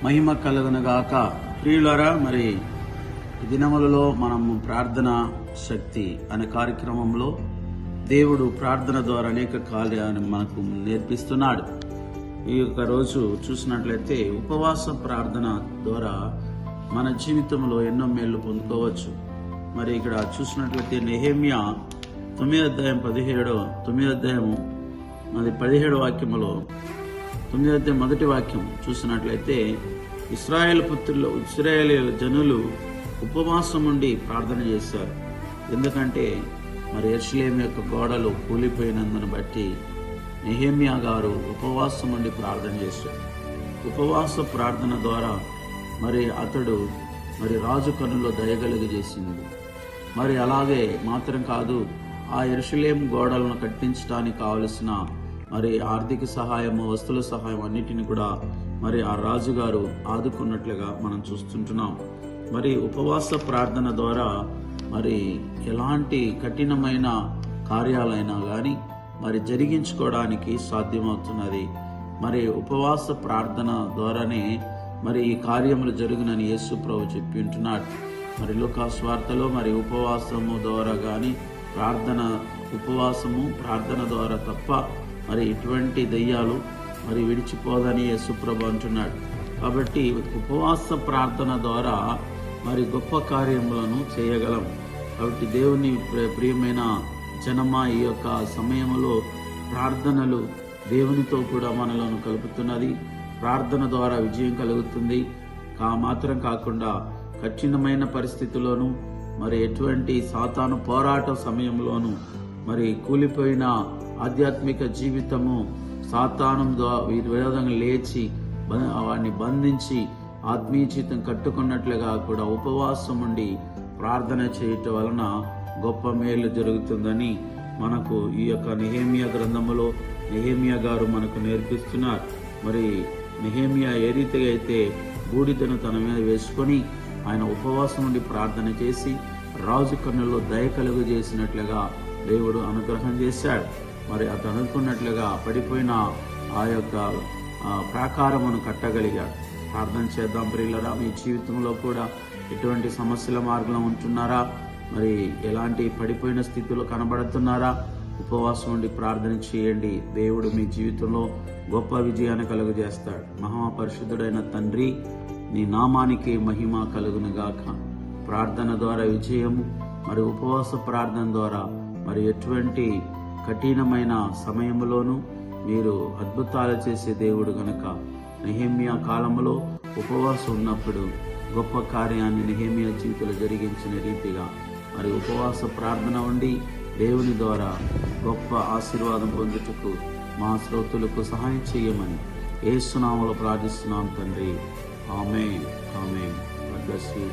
మహిమ కలుగునుగాక. ప్రియులారా, మరి ఈ దినములలో మనము ప్రార్థన శక్తి అనే కార్యక్రమంలో దేవుడు ప్రార్థన ద్వారా అనేక కార్యాలను మనకు నేర్పిస్తున్నాడు. ఈ యొక్క రోజు చూసినట్లయితే ఉపవాస ప్రార్థన ద్వారా మన జీవితంలో ఎన్నో మేళ్లు పొందుకోవచ్చు. మరి ఇక్కడ చూసినట్లయితే నెహెమ్యా 17 వాక్యములో 9 అధ్యాయం మొదటి వాక్యం చూసినట్లయితే ఇశ్రాయేల్ జనులు ఉపవాసం ఉండి ప్రార్థన చేశారు. ఎందుకంటే మరి యెరూషలేము యొక్క గోడలు కూలిపోయినందును బట్టి నెహెమ్యా గారు ఉపవాసం ఉండి ప్రార్థన చేశారు. ఉపవాస ప్రార్థన ద్వారా మరి అతడు రాజు కనులో దయగలుగు చేసింది. మరి అలాగే మాత్రం కాదు, ఆ యెరూషలేము గోడలను కట్టించడానికి కావలసిన మరి ఆర్థిక సహాయము, వస్తువుల సహాయం అన్నిటిని కూడా మరి ఆ రాజుగారు ఆదుకున్నట్లుగా మనం చూస్తుంటున్నాం. మరి ఉపవాస ప్రార్థన ద్వారా మరి ఎలాంటి కఠినమైన కార్యాలైనా కానీ మరి జరిగించుకోవడానికి సాధ్యమవుతున్నది. మరి ఉపవాస ప్రార్థన ద్వారానే మరి ఈ కార్యములు జరుగునని యేసు ప్రభు చెప్పి ఉంటున్నాడు. మరి లూకా సువార్తలో మరి ఉపవాసము ద్వారా కానీ ప్రార్థన ద్వారా తప్ప మరి ఇటువంటి దయ్యాలు మరి విడిచిపోదని యేసు ప్రభు అంటున్నాడు. కాబట్టి ఉపవాస ప్రార్థన ద్వారా మరి గొప్ప కార్యములను చేయగలం. కాబట్టి దేవుని ప్రియమైన జనమా, ఈ యొక్క సమయంలో ప్రార్థనలు దేవునితో కూడా మనలను కలుపుతున్నది. ప్రార్థన ద్వారా విజయం కలుగుతుంది. మాత్రం కాకుండా కఠినమైన పరిస్థితుల్లోనూ మరి ఎటువంటి సాతాను పోరాట సమయంలోనూ మరి కూలిపోయిన ఆధ్యాత్మిక జీవితము సాతాను విరోధంగా లేచి వాడిని బంధించి ఆత్మీయ జీవితం కట్టుకున్నట్లుగా కూడా ఉపవాసం ఉండి ప్రార్థన చేయటం వలన గొప్ప మేలు జరుగుతుందని మనకు ఈ యొక్క నెహెమ్యా గ్రంథములో నెహెమ్యా గారు మనకు నేర్పిస్తున్నారు. మరి నెహెమ్యా ఏ రీతిగా అయితే బూడిదను తన మీద వేసుకొని ఆయన ఉపవాసం ఉండి ప్రార్థన చేసి రాజు కన్నులో దయ కలుగు చేసినట్లుగా దేవుడు అనుగ్రహం చేశాడు. మరి అతను అనుకున్నట్లుగా పడిపోయిన ఆ యొక్క ప్రాకారమును కట్టగలిగాడు. ప్రార్థన చేద్దాం ప్రియులారా. మీ జీవితంలో కూడా ఎటువంటి సమస్యల మార్గంలో ఉంటున్నారా? మరి ఎలాంటి పడిపోయిన స్థితిలో కనబడుతున్నారా? ఉపవాసం ఉండి ప్రార్థన చేయండి. దేవుడు మీ జీవితంలో గొప్ప విజయాన్ని కలుగజేస్తాడు. మహాపరిశుద్ధుడైన తండ్రి, నీ నామానికి మహిమ కలుగునుగాక. ప్రార్థన ద్వారా విజయము, మరి ఉపవాస ప్రార్థన ద్వారా మరి ఎటువంటి కఠినమైన సమయంలోనూ మీరు అద్భుతాలు చేసే దేవుడు గనుక నెహెమ్యా కాలంలో ఉపవాసం ఉన్నప్పుడు గొప్ప కార్యాన్ని నెహెమ్యా జీవితంలో జరిగించిన రీతిగా మరి ఉపవాస ప్రార్థన ఉండి దేవుని ద్వారా గొప్ప ఆశీర్వాదం పొందుటకు మా శ్రోతలకు సహాయం చేయమని యేసు నామములో ప్రార్థిస్తున్నాం తండ్రి. ఆమేన్. ఆమేన్. God bless you.